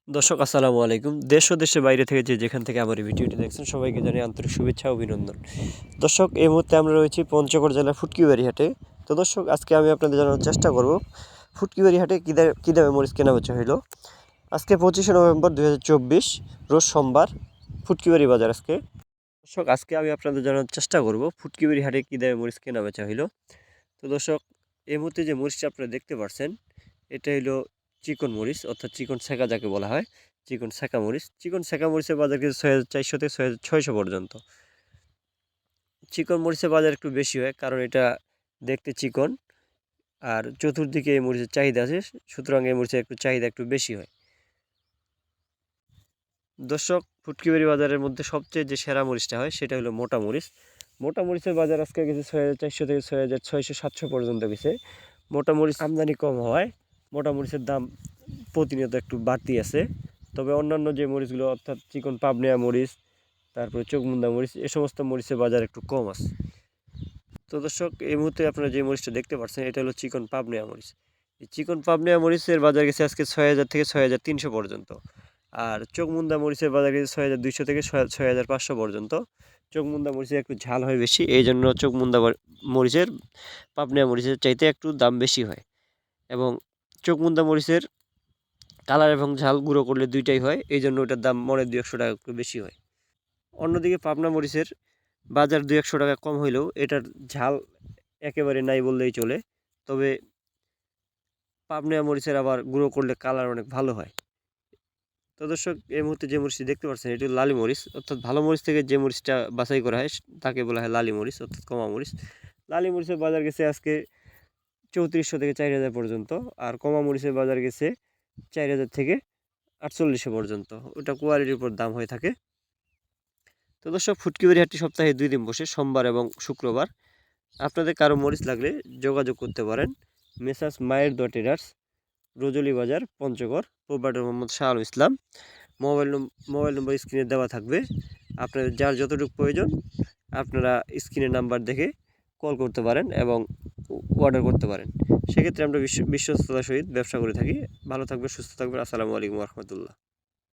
দর্শক আসসালামু আলাইকুম। দেশ ও দেশের বাইরে থেকে যেখান থেকে আমার এই ভিডিওটি দেখছেন সবাইকে জানাই আন্তরিক শুভেচ্ছা ও অভিনন্দন। দর্শক এই মুহূর্তে আমরা রয়েছি পঞ্চগড় জেলার ফুটকিবাড়ি হাটে। তো দর্শক আজকে আমি আপনাদের জানানোর চেষ্টা করব ফুটকিবাড়ি হাটে কী দামে মরিচ কেনা বেচা হইলো। আজকে 25শে নভেম্বর 2024 রোজ সোমবার, ফুটকিবাড়ি বাজার আজকে। দর্শক আজকে আমি আপনাদের জানানোর চেষ্টা করব ফুটকিবাড়ি হাটে কী দামে মরিচ কেনা বেচা হইলো। তো দর্শক এই মুহূর্তে যে মরিচটা আপনারা দেখতে পাচ্ছেন এটা হলো চিকন মরিচ, অর্থাৎ চিকন ছেঁকা যাকে বলা হয়, চিকন ছেঁকা মরিচ। চিকন ছেঁকা মরিচের বাজার কিন্তু 6400 থেকে 6600 পর্যন্ত। চিকন মরিচের বাজার একটু বেশি হয় কারণ এটা দেখতে চিকন আর চতুর্দিকে এই মরিচের চাহিদা আছে, সুতরাং এই মরিচের একটু চাহিদা একটু বেশি হয়। দর্শক ফুটকিবাড়ি বাজারের মধ্যে সবচেয়ে যে সেরা মরিচটা হয় সেটা হলো মোটা মরিচ। মোটা মরিচের বাজার আজকে গেছে 6400 থেকে 6600-700 পর্যন্ত গেছে। মোটা মরিচ আমদানি কম হওয়ায় মোটা মরিচের দাম প্রতিনিয়ত একটু বাড়তি আছে। তবে অন্যান্য যে মরিচগুলো অর্থাৎ চিকন পাবনিয়া মরিচ, তারপরে চোখমুন্দা মরিচ, এ সমস্ত মরিচের বাজার একটু কম আছে। তো দর্শক এই মুহূর্তে আপনারা যে মরিচটা দেখতে পাচ্ছেন এটা হলো চিকন পাবনিয়া মরিচ। এই চিকন পাবনিয়া মরিচের বাজার গেছে আজকে 6000 থেকে 6300 পর্যন্ত। আর চোখমুন্দা মরিচের বাজার গেছে 6200 থেকে 6500 পর্যন্ত। চোখমুন্দা মরিচের একটু ঝাল হয় বেশি, এই জন্য চোখমুন্দা মরিচের পাবনিয়া মরিচের চাইতে একটু দাম বেশি হয়। এবং চোখমুন্দা মরিচের কালার এবং ঝাল গুঁড়ো করলে দুইটাই হয়, এই জন্য ওটার দাম মনে 200 টাকা একটু বেশি হয়। অন্যদিকে পাবনা মরিচের বাজার 200 টাকা কম হইলেও এটার ঝাল একেবারে নাই বললেই চলে। তবে পাবনা মরিচের আবার গুঁড়ো করলে কালার অনেক ভালো হয়। তো দর্শক এই মুহূর্তে যে মরিচটি দেখতে পাচ্ছেন এটি লালি মরিচ, অর্থাৎ ভালো মরিচ থেকে যে মরিচটা বাছাই করা হয় তাকে বলা হয় লালি মরিচ, অর্থাৎ কমা মরিচ। লালি মরিচের বাজার গেছে আজকে 3400 থেকে 4000 পর্যন্ত। আর কমা মরিচের বাজার গেছে 4000 থেকে 4800 পর্যন্ত। ওটা কোয়ালিটির উপর দাম হয়ে থাকে। তো দর্শক ফুটকিবাড়ি হাটটি সপ্তাহে 2 দিন বসে, সোমবার এবং শুক্রবার। আপনাদের কারো মরিচ লাগলে যোগাযোগ করতে পারেন মেসার্স মায়ের দোয়া ট্রেডার্স, রজলি বাজার, পঞ্চগড়। প্রোপাইটার মোহাম্মদ শাহ আলম ইসলাম। মোবাইল নম্বর স্ক্রিনে দেওয়া থাকবে। আপনাদের যার যতটুকু প্রয়োজন আপনারা স্ক্রিনের নাম্বার দেখে কল করতে পারেন এবং অর্ডার করতে পারেন। সেক্ষেত্রে আমরা বিশ্বস্ততার সহিত ব্যবসা করে থাকি। ভালো থাকবেন, সুস্থ থাকবেন। আসসালামু আলাইকুম রহমতুল্লাহ।